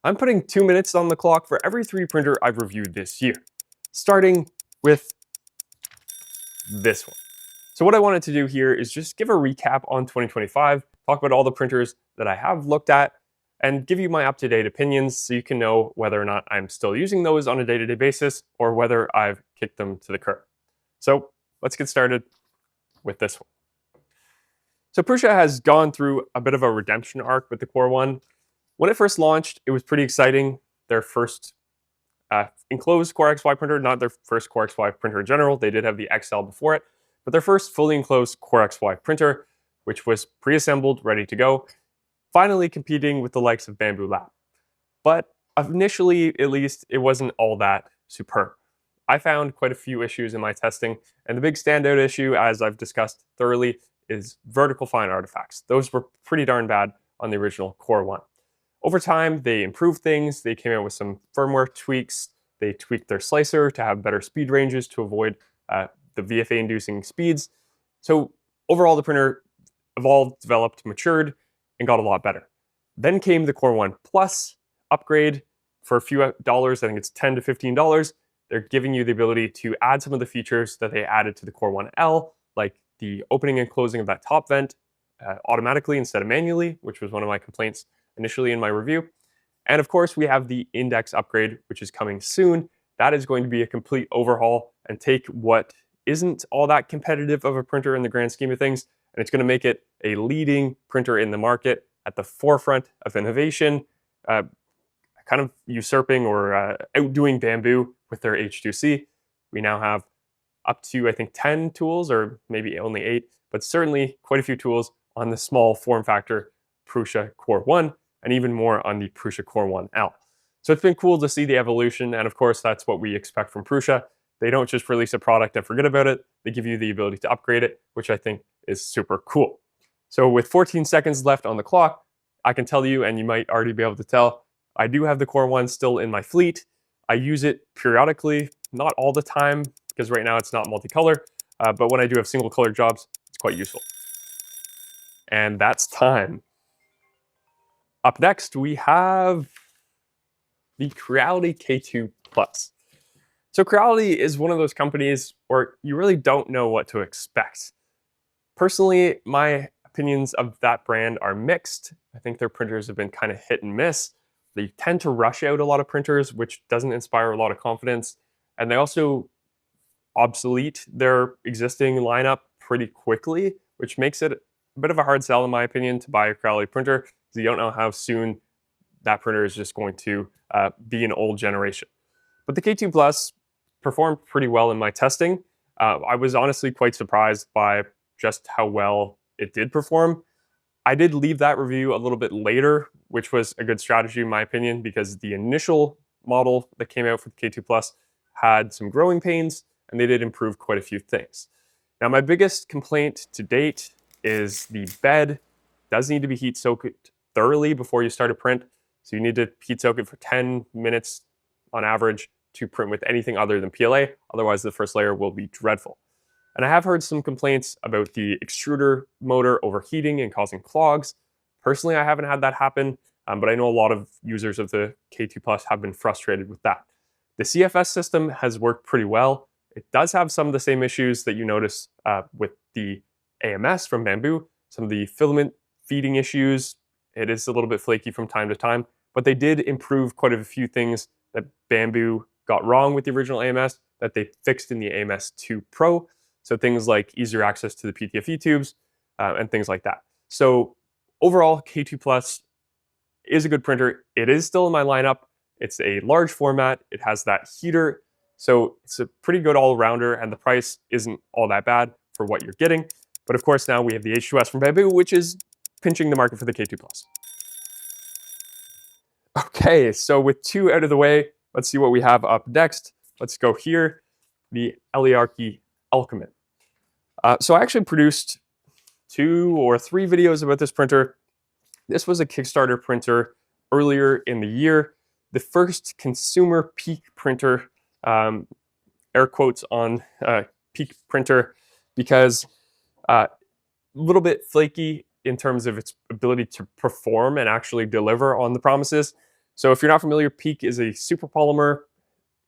I'm putting 2 minutes on the clock for every 3D printer I've reviewed this year, starting with this one. So what I wanted to do here is just give a recap on 2025, talk about all the printers that I have looked at, and give you my up-to-date opinions so you can know whether or not I'm still using those on a day-to-day basis or whether I've kicked them to the curb. So let's get started with this one. So Prusa has gone through a bit of a redemption arc with the Core One. When it first launched, it was pretty exciting. Their first enclosed Core XY printer, not their first Core XY printer in general. They did have the XL before it, but their first fully enclosed Core XY printer, which was pre-assembled, ready to go, finally competing with the likes of Bambu Lab. But initially, at least, it wasn't all that superb. I found quite a few issues in my testing, and the big standout issue, as I've discussed thoroughly, is vertical fine artifacts. Those were pretty darn bad on the original Core One. Over time, they improved things. They came out with some firmware tweaks. They tweaked their slicer to have better speed ranges to avoid the VFA-inducing speeds. So overall, the printer evolved, developed, matured, and got a lot better. Then came the Core One Plus upgrade for a few dollars. I think it's $10 to $15. They're giving you the ability to add some of the features that they added to the Core One L, like the opening and closing of that top vent automatically instead of manually, which was one of my complaints initially in my review. And of course, we have the index upgrade, which is coming soon. That is going to be a complete overhaul and take what isn't all that competitive of a printer in the grand scheme of things, and it's going to make it a leading printer in the market at the forefront of innovation, kind of usurping or outdoing Bambu with their H2C. We now have up to, I think, 10 tools, or maybe only 8, but certainly quite a few tools on the small form factor Prusa Core One, and even more on the Prusa Core One L. So it's been cool to see the evolution, and of course that's what we expect from Prusa. They don't just release a product and forget about it, they give you the ability to upgrade it, which I think is super cool. So with 14 seconds left on the clock, I can tell you, and you might already be able to tell, I do have the Core One still in my fleet. I use it periodically, not all the time, because right now it's not multicolor, but when I do have single color jobs, it's quite useful. And that's time. Up next, we have the Creality K2 Plus. So Creality is one of those companies where you really don't know what to expect. Personally, my opinions of that brand are mixed. I think their printers have been kind of hit and miss. They tend to rush out a lot of printers, which doesn't inspire a lot of confidence. And they also obsolete their existing lineup pretty quickly, which makes it a bit of a hard sell, in my opinion, to buy a Creality printer, because you don't know how soon that printer is just going to be an old generation. But the K2 Plus performed pretty well in my testing. I was honestly quite surprised by just how well it did perform. I did leave that review a little bit later, which was a good strategy in my opinion, because the initial model that came out for the K2 Plus had some growing pains, and they did improve quite a few things. Now, my biggest complaint to date is the bed does need to be heat soaked thoroughly before you start a print. So you need to heat soak it for 10 minutes on average to print with anything other than PLA. Otherwise, the first layer will be dreadful. And I have heard some complaints about the extruder motor overheating and causing clogs. Personally, I haven't had that happen, but I know a lot of users of the K2 Plus have been frustrated with that. The CFS system has worked pretty well. It does have some of the same issues that you notice with the AMS from Bambu, some of the filament feeding issues. It is a little bit flaky from time to time, but they did improve quite a few things that Bambu got wrong with the original AMS that they fixed in the AMS 2 Pro. So things like easier access to the PTFE tubes and things like that. So overall, K2 Plus is a good printer. It is still in my lineup. It's a large format. It has that heater. So it's a pretty good all-rounder, and the price isn't all that bad for what you're getting. But of course, now we have the H2S from Bambu, which is pinching the market for the K2 Plus. Okay, so with 2 out of the way, let's see what we have up next. Let's go here, the Elyarchi Alcheman. So I actually produced 2 or 3 videos about this printer. This was a Kickstarter printer earlier in the year. The first consumer peak printer, air quotes on peak printer, because a little bit flaky in terms of its ability to perform and actually deliver on the promises. So if you're not familiar, PEEK is a super polymer,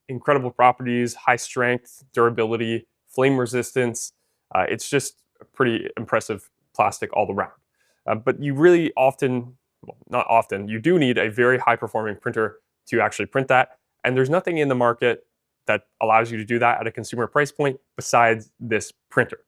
incredible properties, high strength, durability, flame resistance. It's just a pretty impressive plastic all around. But you really often, well, not often, you do need a very high performing printer to actually print that. And there's nothing in the market that allows you to do that at a consumer price point besides this printer.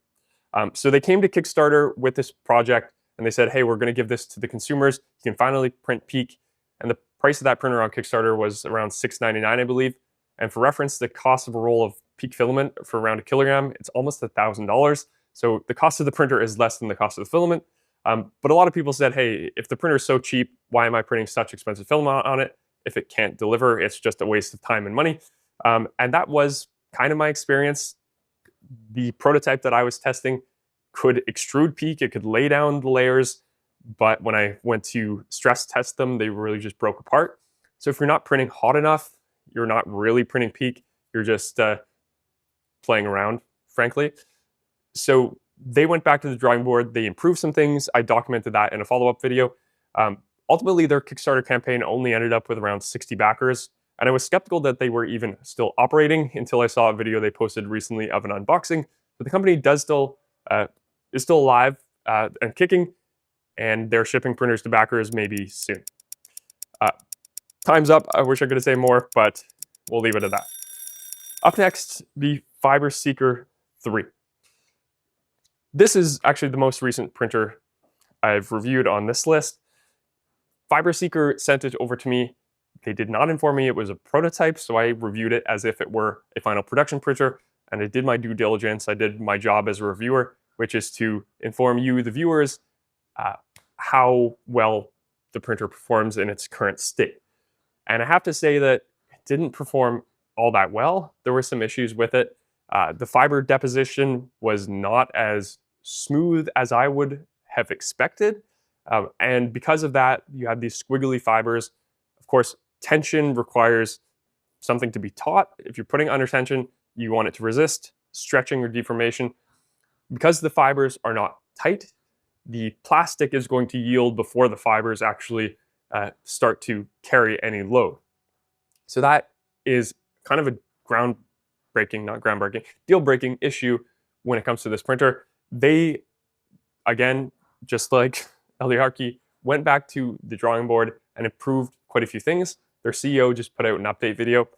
So they came to Kickstarter with this project and they said, hey, we're going to give this to the consumers. You can finally print PEEK. And the price of that printer on Kickstarter was around $6.99, I believe. And for reference, the cost of a roll of PEEK filament for around 1 kilogram, it's almost $1,000. So the cost of the printer is less than the cost of the filament. But a lot of people said, hey, if the printer is so cheap, why am I printing such expensive filament on it? If it can't deliver, it's just a waste of time and money. And that was kind of my experience. The prototype that I was testing could extrude PEEK, it could lay down the layers, but when I went to stress test them, they really just broke apart. So if you're not printing hot enough, you're not really printing PEEK, you're just playing around, frankly. So they went back to the drawing board, they improved some things, I documented that in a follow-up video. Ultimately, their Kickstarter campaign only ended up with around 60 backers, and I was skeptical that they were even still operating until I saw a video they posted recently of an unboxing. But the company is still alive and kicking, and they're shipping printers to backers maybe soon. Time's up. I wish I could say more, but we'll leave it at that. Up next, the Fibreseeker 3. This is actually the most recent printer I've reviewed on this list. Fibreseeker sent it over to me. They did not inform me it was a prototype, so I reviewed it as if it were a final production printer, and I did my due diligence. I did my job as a reviewer, which is to inform you, the viewers, how well the printer performs in its current state. And I have to say that it didn't perform all that well. There were some issues with it. The fiber deposition was not as smooth as I would have expected. And because of that, you have these squiggly fibers. Of course, tension requires something to be taut. If you're putting under tension, you want it to resist stretching or deformation. Because the fibers are not tight, the plastic is going to yield before the fibers actually start to carry any load. So that is kind of a deal-breaking issue when it comes to this printer. They, again, just like Elyarchi, went back to the drawing board and improved quite a few things. Their CEO just put out an update video.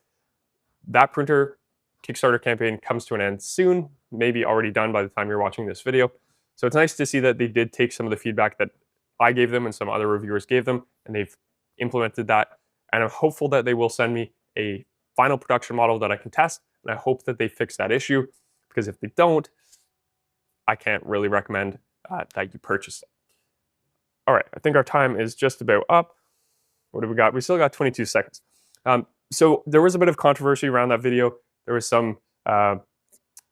That printer Kickstarter campaign comes to an end soon, maybe already done by the time you're watching this video. So it's nice to see that they did take some of the feedback that I gave them and some other reviewers gave them, and they've implemented that. And I'm hopeful that they will send me a final production model that I can test, and I hope that they fix that issue, because if they don't, I can't really recommend that you purchase it. All right, I think our time is just about up. What do we got? We still got 22 seconds. So there was a bit of controversy around that video. There was some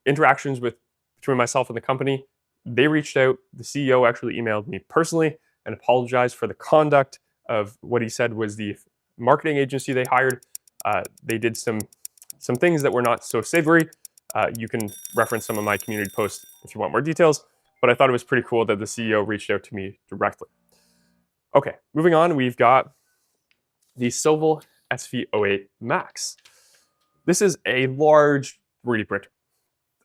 interactions between myself and the company. They reached out. The CEO actually emailed me personally and apologized for the conduct of what he said was the marketing agency they hired. They did some things that were not so savory. You can reference some of my community posts if you want more details, but I thought it was pretty cool that the CEO reached out to me directly. Okay, moving on, we've got the Sovol SV08 Max. This is a large 3D printer.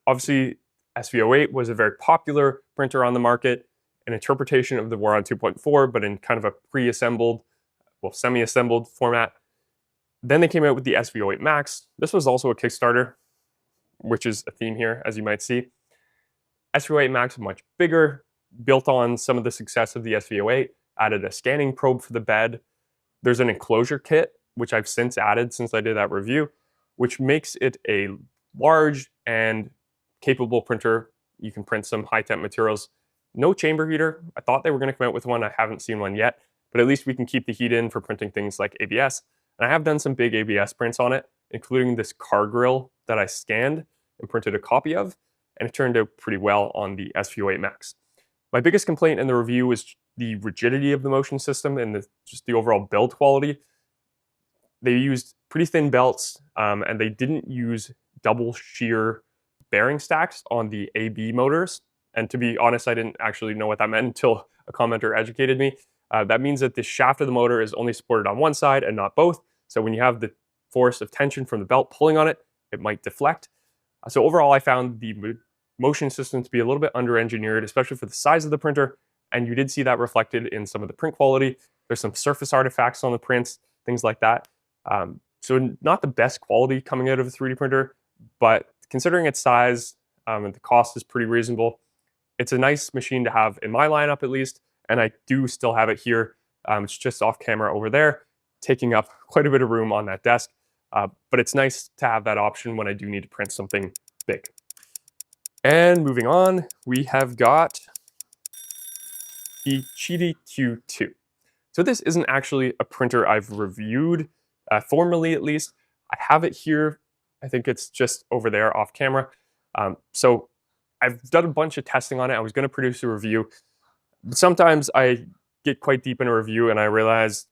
Obviously, SV08 was a very popular printer on the market, an interpretation of the War on 2.4, but in kind of a pre-assembled, well, semi-assembled format. Then they came out with the SV08 Max. This was also a Kickstarter, which is a theme here, as you might see. SV08 Max is much bigger, built on some of the success of the SV08, added a scanning probe for the bed. There's an enclosure kit, which I've since added since I did that review, which makes it a large and capable printer. You can print some high-temp materials. No chamber heater. I thought they were going to come out with one. I haven't seen one yet, but at least we can keep the heat in for printing things like ABS. And I have done some big ABS prints on it, including this car grill that I scanned and printed a copy of, and it turned out pretty well on the SV08 Max. My biggest complaint in the review was the rigidity of the motion system and just the overall build quality. They used pretty thin belts, and they didn't use double shear bearing stacks on the AB motors. And to be honest, I didn't actually know what that meant until a commenter educated me. That means that the shaft of the motor is only supported on one side and not both. So when you have the force of tension from the belt pulling on it, it might deflect. So overall, I found the motion system to be a little bit under-engineered, especially for the size of the printer. And you did see that reflected in some of the print quality. There's some surface artifacts on the prints, things like that. So not the best quality coming out of a 3D printer, but considering its size and the cost is pretty reasonable, it's a nice machine to have in my lineup at least. And I do still have it here. It's just off camera over there, taking up quite a bit of room on that desk. But it's nice to have that option when I do need to print something big. And moving on, we have got the Qidi Q2. So this isn't actually a printer I've reviewed, formally at least. I have it here. I think it's just over there off camera. So I've done a bunch of testing on it. I was going to produce a review. But sometimes I get quite deep in a review and I realize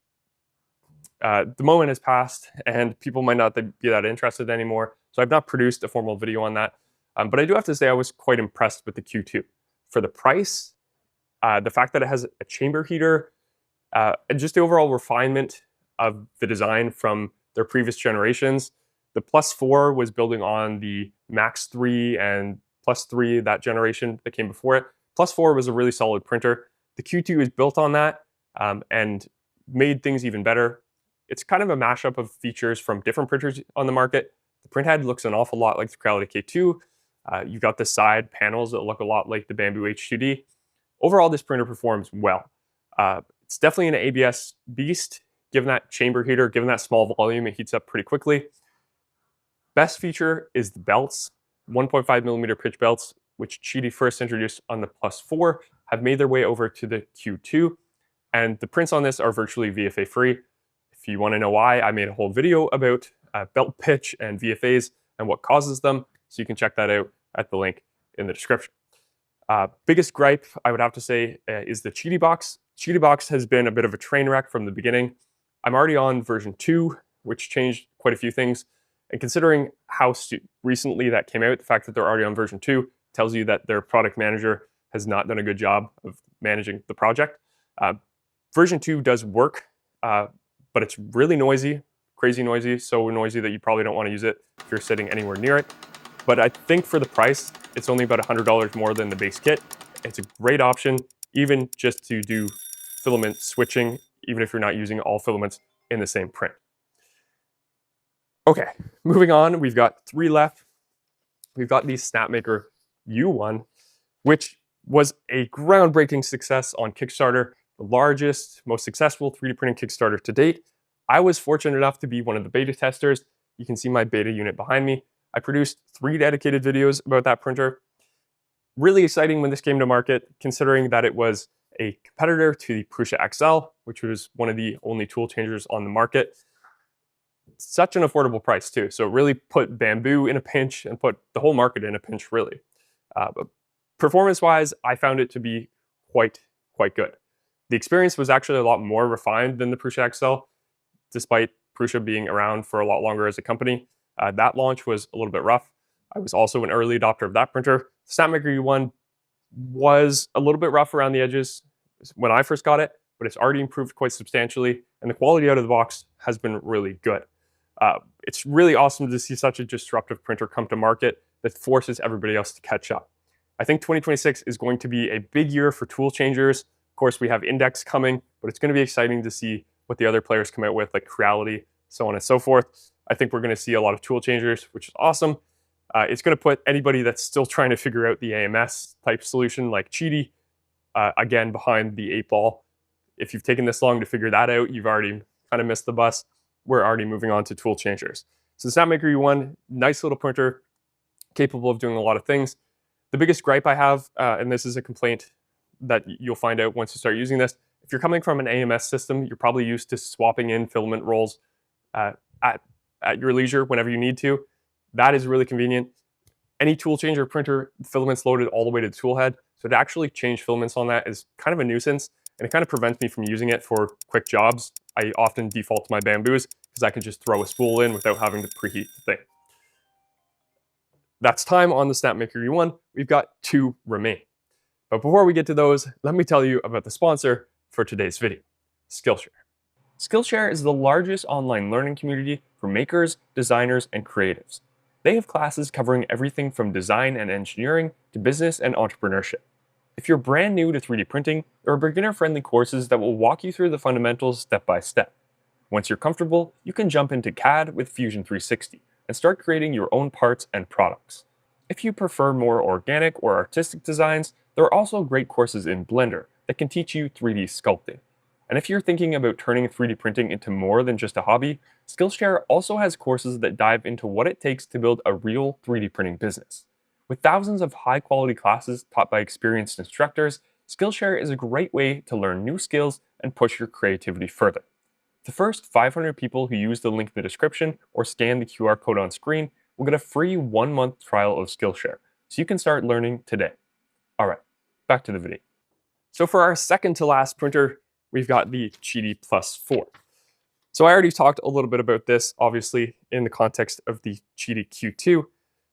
the moment has passed and people might not be that interested anymore. So I've not produced a formal video on that. But I do have to say I was quite impressed with the Q2. For the price, the fact that it has a chamber heater, and just the overall refinement of the design from their previous generations. The Plus 4 was building on the Max 3 and Plus 3, that generation that came before it. Plus 4 was a really solid printer. The Q2 is built on that and made things even better. It's kind of a mashup of features from different printers on the market. The printhead looks an awful lot like the Creality K2. You've got the side panels that look a lot like the Bamboo H2D. Overall, this printer performs well. It's definitely an ABS beast. Given that chamber heater, given that small volume, it heats up pretty quickly. Best feature is the belts. 1.5 millimeter pitch belts, which Qidi first introduced on the Plus 4, have made their way over to the Q2. And the prints on this are virtually VFA free. If you want to know why, I made a whole video about belt pitch and VFAs and what causes them. So you can check that out at the link in the description. Biggest gripe, I would have to say, is the Qidi box. Qidi box has been a bit of a train wreck from the beginning. I'm already on version 2, which changed quite a few things. And considering how recently that came out, the fact that they're already on version 2 tells you that their product manager has not done a good job of managing the project. Version 2 does work, but it's really noisy, crazy noisy, so noisy that you probably don't want to use it if you're sitting anywhere near it. But I think for the price, it's only about $100 more than the base kit. It's a great option, even just to do filament switching, even if you're not using all filaments in the same print. Okay, moving on, we've got 3 left. We've got the Snapmaker U1, which was a groundbreaking success on Kickstarter, the largest, most successful 3D printing Kickstarter to date. I was fortunate enough to be one of the beta testers. You can see my beta unit behind me. I produced 3 dedicated videos about that printer. Really exciting when this came to market, considering that it was a competitor to the Prusa XL, which was one of the only tool changers on the market. Such an affordable price too. So it really put Bamboo in a pinch and put the whole market in a pinch, really. But performance-wise, I found it to be quite good. The experience was actually a lot more refined than the Prusa XL, despite Prusa being around for a lot longer as a company. That launch was a little bit rough. I was also an early adopter of that printer. Snapmaker U1 was a little bit rough around the edges when I first got it, but it's already improved quite substantially, and the quality out of the box has been really good. It's really awesome to see such a disruptive printer come to market that forces everybody else to catch up. I think 2026 is going to be a big year for tool changers. Of course, we have Index coming, but it's going to be exciting to see what the other players come out with, like Creality, so on and so forth. I think we're going to see a lot of tool changers, which is awesome. It's going to put anybody that's still trying to figure out the AMS type solution like Qidi, again, behind the 8 ball. If you've taken this long to figure that out, you've already kind of missed the bus. We're already moving on to tool changers. So the Snapmaker U1, nice little printer, capable of doing a lot of things. The biggest gripe I have, and this is a complaint that you'll find out once you start using this, if you're coming from an AMS system, you're probably used to swapping in filament rolls at your leisure whenever you need to. That is really convenient. Any tool changer printer, filaments loaded all the way to the tool head. So to actually change filaments on that is kind of a nuisance, and it kind of prevents me from using it for quick jobs. I often default to my Bamboos because I can just throw a spool in without having to preheat the thing. That's time on the Snapmaker U1. We've got 2 remain. But before we get to those, let me tell you about the sponsor for today's video. Skillshare. Skillshare is the largest online learning community for makers, designers, and creatives. They have classes covering everything from design and engineering to business and entrepreneurship. If you're brand new to 3D printing, there are beginner-friendly courses that will walk you through the fundamentals step by step. Once you're comfortable, you can jump into CAD with Fusion 360 and start creating your own parts and products. If you prefer more organic or artistic designs, there are also great courses in Blender that can teach you 3D sculpting. And if you're thinking about turning 3D printing into more than just a hobby, Skillshare also has courses that dive into what it takes to build a real 3D printing business. With thousands of high-quality classes taught by experienced instructors, Skillshare is a great way to learn new skills and push your creativity further. The first 500 people who use the link in the description or scan the QR code on screen will get a free 1-month trial of Skillshare, so you can start learning today. All right, back to the video. So for our second to last printer, we've got the Qidi Plus 4. So I already talked a little bit about this, obviously, in the context of the Qidi Q2.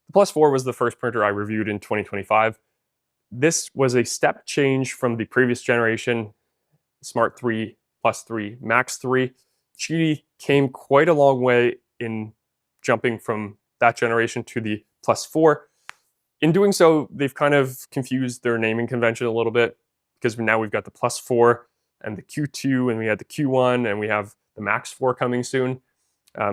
The Plus 4 was the first printer I reviewed in 2025. This was a step change from the previous generation, Smart 3, Plus 3, Max 3. Qidi came quite a long way in jumping from that generation to the Plus 4. In doing so, they've kind of confused their naming convention a little bit, because now we've got the Plus 4 and the Q2, and we had the Q1, and we have the Max 4 coming soon.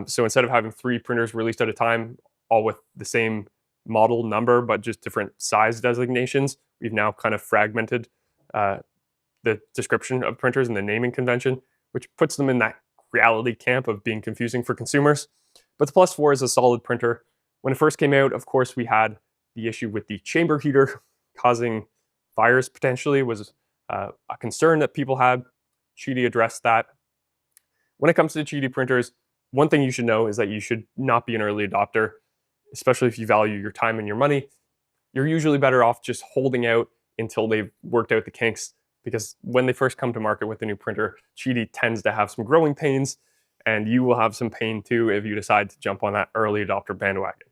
So instead of having 3 printers released at a time, all with the same model number, but just different size designations, we've now kind of fragmented the description of printers and the naming convention, which puts them in that reality camp of being confusing for consumers. But the Plus 4 is a solid printer. When it first came out, of course, we had the issue with the chamber heater causing fires potentially, was a concern that people had. Qidi addressed that. When it comes to Qidi printers, one thing you should know is that you should not be an early adopter, especially if you value your time and your money. You're usually better off just holding out until they've worked out the kinks, because when they first come to market with a new printer, Qidi tends to have some growing pains, and you will have some pain too if you decide to jump on that early adopter bandwagon.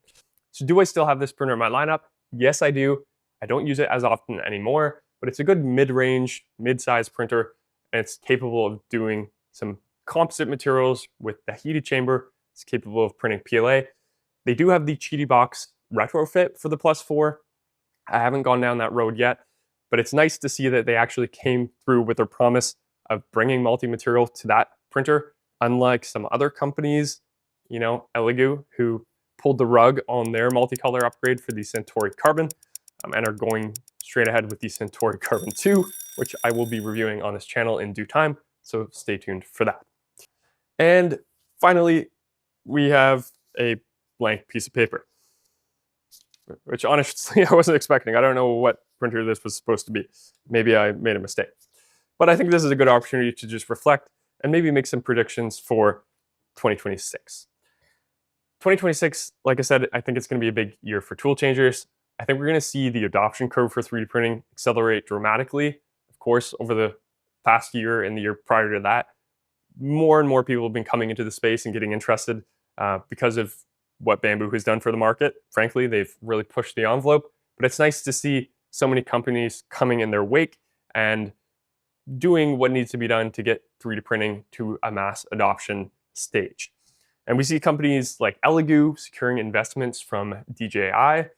So do I still have this printer in my lineup? Yes, I do. I don't use it as often anymore, but it's a good mid-range, mid-size printer, and it's capable of doing some composite materials with the heated chamber. It's capable of printing PLA. They do have the Qidi box retrofit for the Plus 4. I haven't gone down that road yet, but it's nice to see that they actually came through with their promise of bringing multi-material to that printer, unlike some other companies, Elegoo, who pulled the rug on their multicolor upgrade for the Centauri Carbon, and are going straight ahead with the Centauri Carbon 2, which I will be reviewing on this channel in due time, so stay tuned for that. And finally, we have a blank piece of paper, which honestly I wasn't expecting. I don't know what printer this was supposed to be. Maybe I made a mistake. But I think this is a good opportunity to just reflect and maybe make some predictions for 2026. 2026, like I said, I think it's going to be a big year for tool changers. I think we're going to see the adoption curve for 3D printing accelerate dramatically. Of course, over the past year and the year prior to that, more and more people have been coming into the space and getting interested because of what Bamboo has done for the market. Frankly, they've really pushed the envelope, but it's nice to see so many companies coming in their wake and doing what needs to be done to get 3D printing to a mass adoption stage. And we see companies like Elegoo securing investments from DJI.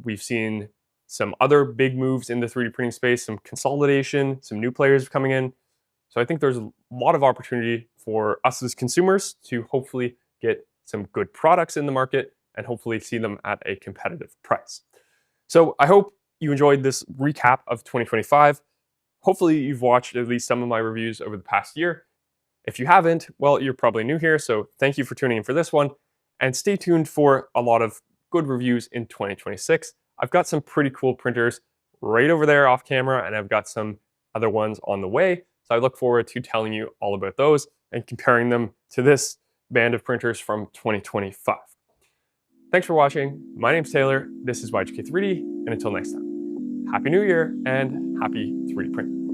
We've seen some other big moves in the 3D printing space, some consolidation, some new players coming in. So I think there's a lot of opportunity for us as consumers to hopefully get some good products in the market and hopefully see them at a competitive price. So I hope you enjoyed this recap of 2025. Hopefully you've watched at least some of my reviews over the past year. If you haven't, well, you're probably new here, so thank you for tuning in for this one, and stay tuned for a lot of good reviews in 2026. I've got some pretty cool printers right over there off camera, and I've got some other ones on the way, so I look forward to telling you all about those and comparing them to this band of printers from 2025. Thanks for watching. My name's Taylor, this is YGK3D, and until next time, Happy New Year and happy 3D printing.